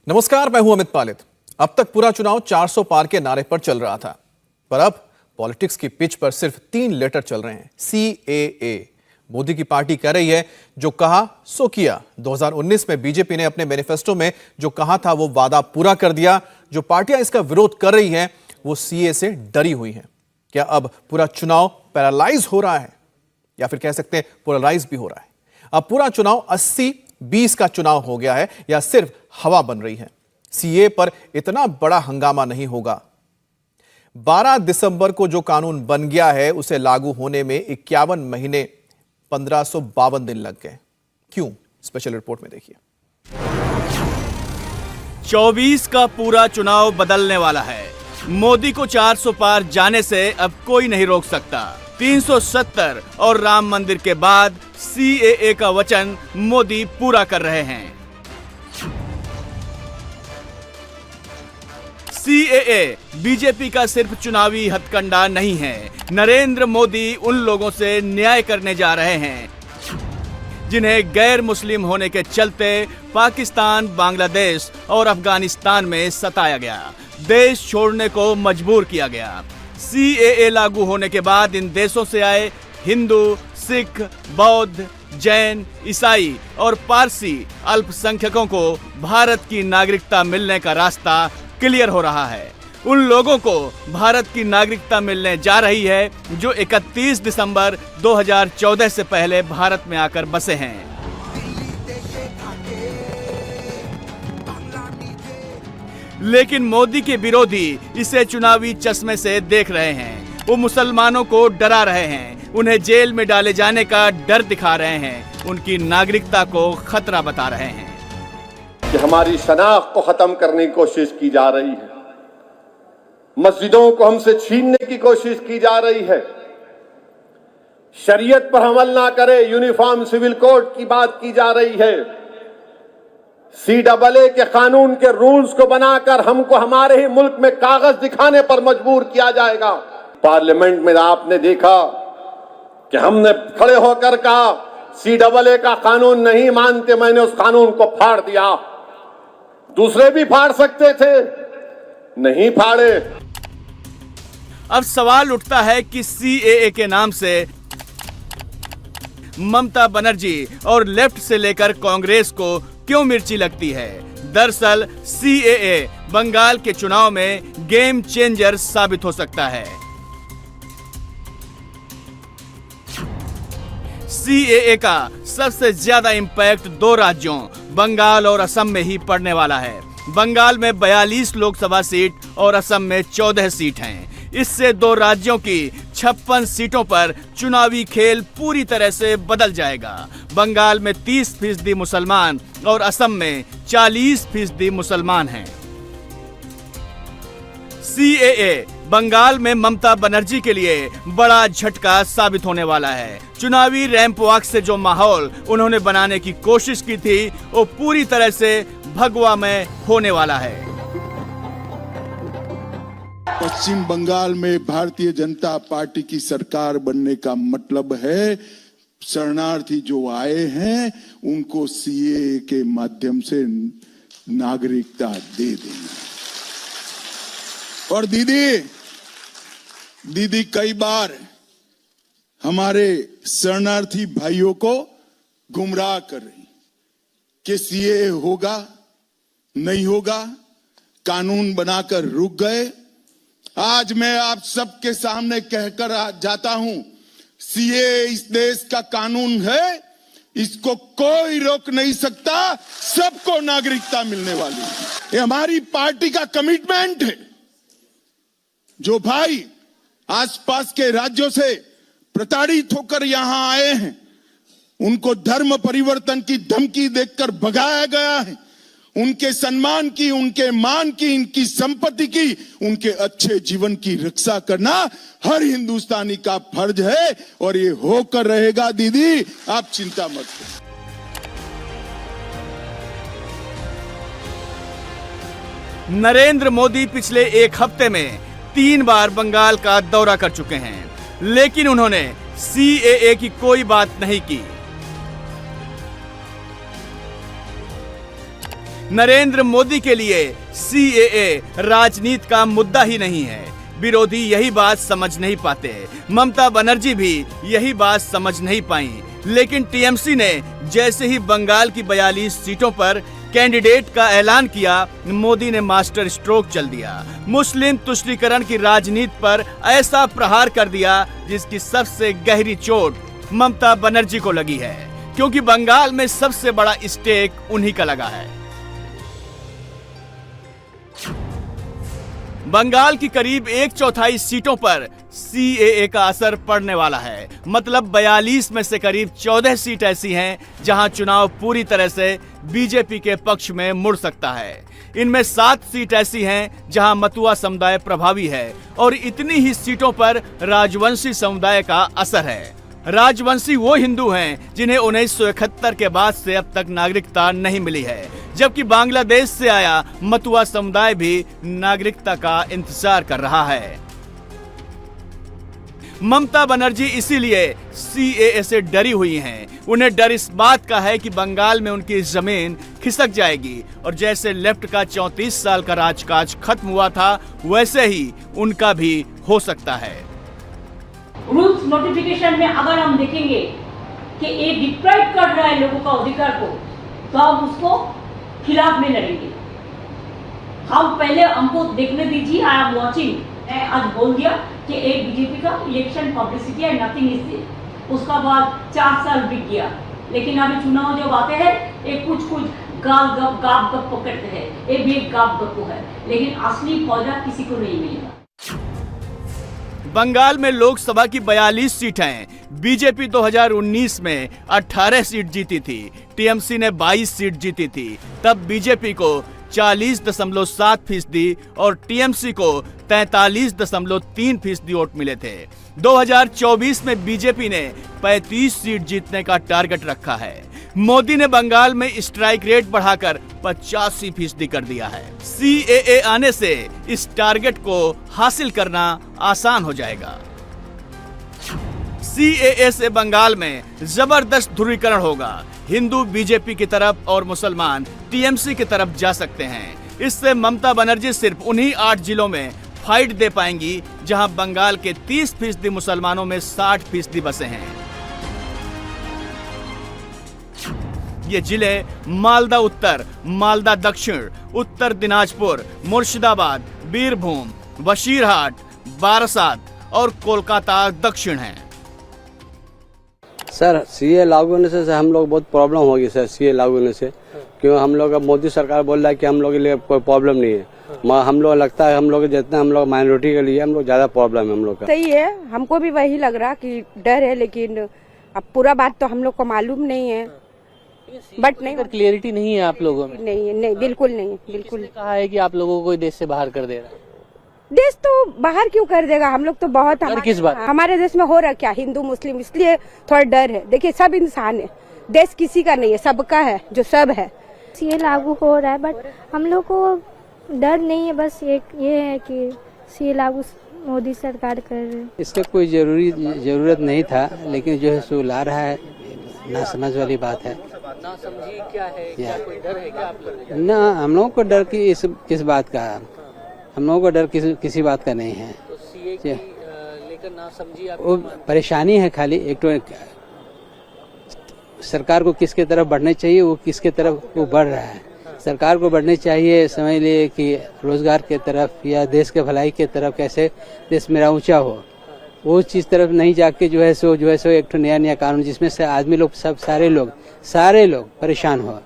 नमस्कार, मैं हूं अमित पालित। अब तक पूरा चुनाव 400 पार के नारे पर चल रहा था, पर अब पॉलिटिक्स की पिच पर सिर्फ 3 लेटर चल रहे हैं। CAA। मोदी की पार्टी कह रही है जो कहा सो किया। 2019 में बीजेपी ने अपने मैनिफेस्टो में जो कहा था वो वादा पूरा कर दिया। जो पार्टियां इसका विरोध कर रही हैं वो CAA से डरी हुई हैं। क्या अब पूरा चुनाव पैरालाइज हो रहा है, या फिर कह सकते हैं पोलराइज भी हो रहा है? अब पूरा चुनाव 80-20 का चुनाव हो गया है, या सिर्फ हवा बन रही है? CAA पर इतना बड़ा हंगामा नहीं होगा। 12 दिसंबर को जो कानून बन गया है उसे लागू होने में 51 महीने 1552 दिन लग गए। क्यों? स्पेशल रिपोर्ट में देखिए। 24 का पूरा चुनाव बदलने वाला है। मोदी को 400 पार जाने से अब कोई नहीं रोक सकता। 370 और राम मंदिर के बाद CAA का वचन मोदी पूरा कर रहे हैं। CAA बीजेपी का सिर्फ चुनावी हथकंडा नहीं है। नरेंद्र मोदी उन लोगों से न्याय करने जा रहे हैं जिन्हें गैर मुस्लिम होने के चलते पाकिस्तान, बांग्लादेश और अफगानिस्तान में सताया गया, देश छोड़ने को मजबूर किया गया। CAA लागू होने के बाद इन देशों से आए हिंदू, सिख, बौद्ध, जैन, ईसाई और पारसी अल्पसंख्यकों को भारत की नागरिकता मिलने का रास्ता क्लियर हो रहा है। उन लोगों को भारत की नागरिकता मिलने जा रही है जो 31 दिसंबर 2014 से पहले भारत में आकर बसे हैं। लेकिन मोदी के विरोधी इसे चुनावी चश्मे से देख रहे हैं। वो मुसलमानों को डरा रहे हैं, उन्हें जेल में डाले जाने का डर दिखा रहे हैं, उनकी नागरिकता को खतरा बता रहे हैं कि हमारी शनाख्त को खत्म करने की कोशिश की जा रही है, मस्जिदों को हमसे छीनने की कोशिश की जा रही है, शरीयत पर अमल ना करे, यूनिफॉर्म सिविल कोड की बात की जा रही है, CAA के कानून के रूल्स को बनाकर हमको हमारे ही मुल्क में कागज दिखाने पर मजबूर किया जाएगा। पार्लियामेंट में आपने देखा कि हमने खड़े होकर कहा CAA का कानून नहीं मानते, मैंने उस कानून को फाड़ दिया। दूसरे भी फाड़ सकते थे, नहीं फाड़े। अब सवाल उठता है कि CAA के नाम से ममता बनर्जी और लेफ्ट से लेकर कांग्रेस को क्यों मिर्ची लगती है? दरअसल CAA बंगाल के चुनाव में गेम चेंजर साबित हो सकता है। CAA का सबसे ज्यादा इंपैक्ट 2 राज्यों बंगाल और असम में ही पड़ने वाला है। बंगाल में 42 लोकसभा सीट और असम में 14 सीट हैं। इससे 2 राज्यों की 56 सीटों पर चुनावी खेल पूरी तरह से बदल जाएगा। बंगाल में 30% मुसलमान और असम में 40% मुसलमान हैं। CAA बंगाल में ममता बनर्जी के लिए बड़ा झटका साबित होने वाला है। चुनावी रैंप वॉक से जो माहौल उन्होंने बनाने की कोशिश की थी वो पूरी तरह से भगवा में होने वाला है। पश्चिम बंगाल में भारतीय जनता पार्टी की सरकार बनने का मतलब है शरणार्थी जो आए हैं उनको CAA के माध्यम से नागरिकता दे देना। और दीदी कई बार हमारे शरणार्थी भाइयों को गुमराह कर रही कि CAA होगा नहीं होगा, कानून बनाकर रुक गए। आज मैं आप सबके सामने कहकर जाता हूं, CAA इस देश का कानून है, इसको कोई रोक नहीं सकता, सबको नागरिकता मिलने वाली है। ये हमारी पार्टी का कमिटमेंट है। जो भाई आसपास के राज्यों से प्रताड़ित होकर यहां आए हैं, उनको धर्म परिवर्तन की धमकी देकर भगाया गया है, उनके सम्मान की, उनके मान की, इनकी संपत्ति की, उनके अच्छे जीवन की रक्षा करना हर हिंदुस्तानी का फर्ज है और ये होकर रहेगा। दीदी आप चिंता मत करो। नरेंद्र मोदी पिछले 1 हफ्ते में 3 बार बंगाल का दौरा कर चुके हैं, लेकिन उन्होंने CAA की कोई बात नहीं की। नरेंद्र मोदी के लिए CAA राजनीति का मुद्दा ही नहीं है। विरोधी यही बात समझ नहीं पाते। ममता बनर्जी भी यही बात समझ नहीं पाई। लेकिन टीएमसी ने जैसे ही बंगाल की 42 सीटों पर कैंडिडेट का ऐलान किया, मोदी ने मास्टर स्ट्रोक चल दिया। मुस्लिम तुष्टीकरण की राजनीति पर ऐसा प्रहार कर दिया जिसकी सबसे गहरी चोट ममता बनर्जी को लगी है, क्योंकि बंगाल में सबसे बड़ा स्टेक उन्हीं का लगा है। बंगाल की करीब 1/4 सीटों पर CAA का असर पड़ने वाला है। मतलब 42 में से करीब 14 सीट ऐसी हैं जहां चुनाव पूरी तरह से बीजेपी के पक्ष में मुड़ सकता है। इनमें 7 सीट ऐसी हैं जहां मतुआ समुदाय प्रभावी है और इतनी ही सीटों पर राजवंशी समुदाय का असर है। राजवंशी वो हिंदू हैं जिन्हें 1971 के बाद से अब तक नागरिकता नहीं मिली है, जबकि बांग्लादेश से आया मतुआ समुदाय भी नागरिकता का इंतजार कर रहा है। ममता बनर्जी इसीलिए CAA से डरी हुई हैं। उन्हें डर इस बात का है कि बंगाल में उनकी जमीन खिसक जाएगी और जैसे लेफ्ट का 34 साल का राजकाज खत्म हुआ था, वैसे ही उनका भी हो सकता है। रूल्स नोटिफिकेशन में अगर हम देखेंगे कि ये डिप्राइव कर रहा है लोगों का अधिकार को, तो हम उसको खिलाफ में लड़ेंगे। हम पहले हमको देखने दीजिए। I am watching. मैं आज बोल दिया कि एक बीजेपी का इलेक्शन पब्लिसिटी है, नथिंग इज दिस। उसका बाद 4 साल बीत गया, लेकिन अभी चुनाव जब आते हैं एक कुछ गाप गप पकड़ते हैं। ये भी एक गाप गप है, लेकिन असली फायदा किसी को नहीं मिलेगा। बंगाल में लोकसभा की 42 सीट हैं। बीजेपी 2019 में 18 सीट जीती थी, टीएमसी ने 22 सीट जीती थी। तब बीजेपी को 40.7% और टीएमसी को 43.3% वोट मिले थे। 2024 में बीजेपी ने 35 सीट जीतने का टारगेट रखा है। मोदी ने बंगाल में स्ट्राइक रेट बढ़ाकर 85% कर दिया है। CAA आने से इस टारगेट को हासिल करना आसान हो जाएगा। CAA से बंगाल में जबरदस्त ध्रुवीकरण होगा। हिंदू बीजेपी की तरफ और मुसलमान टीएमसी की तरफ जा सकते हैं। इससे ममता बनर्जी सिर्फ उन्हीं 8 जिलों में फाइट दे पाएंगी जहां बंगाल के 30% मुसलमानों में 60% बसे हैं। ये जिले मालदा उत्तर, मालदा दक्षिण, उत्तर दिनाजपुर, मुर्शिदाबाद, बीरभूम, बशीरहाट, बारासात और कोलकाता दक्षिण हैं। सर CAA लागू होने से हम लोग बहुत प्रॉब्लम होगी सर। CAA लागू होने से क्यों हम लोग, अब मोदी सरकार बोल रहा है कि हम लोग के लिए कोई प्रॉब्लम नहीं है। हम लोग लगता है हम लोग जितना हम लोग माइनॉरिटी के लिए हम लोग ज्यादा प्रॉब्लम है हम लोग का। सही है, हमको भी वही लग रहा कि डर है, लेकिन अब पूरा बात तो हम लोग को मालूम नहीं है। बट नहीं, क्लियरिटी नहीं है आप लोगों में। नहीं, बिल्कुल नहीं, बिल्कुल। कहा है कि आप लोगों को कोई देश से बाहर कर दे रहा है। देश तो बाहर क्यों कर देगा? हम लोग तो बहुत किस बात? हमारे देश में हो रहा क्या, हिंदू मुस्लिम, इसलिए थोड़ा डर है। देखिए सब इंसान है, देश किसी का नहीं है, सबका है, जो सब है। CAA लागू हो रहा है, बट हम लोग को डर नहीं है। बस ये है कि CAA लागू मोदी सरकार कर रही है। इसका कोई जरूरत नहीं था, लेकिन जो है सो ला रहा है, ना समझ वाली बात है। ना समझी क्या है, क्या कोई डर है क्या आप लोग? ना, हम लोगों को डर किस बात का, हम लोगों को डर किसी बात का नहीं है। तो CAA की लेकर ना समझी आप, वो परेशानी है खाली। एक तो सरकार को किसके तरफ बढ़ना चाहिए, वो किसके तरफ वो बढ़ रहा है। सरकार को बढ़ने चाहिए, समझ लिए कि रोजगार के तरफ या देश के भलाई के तरफ, कैसे देश मेरा ऊंचा हो, वो चीज तरफ नहीं जाके जो है सो एक नया कानून जिसमें से आदमी लोग सब सारे लोग परेशान हो।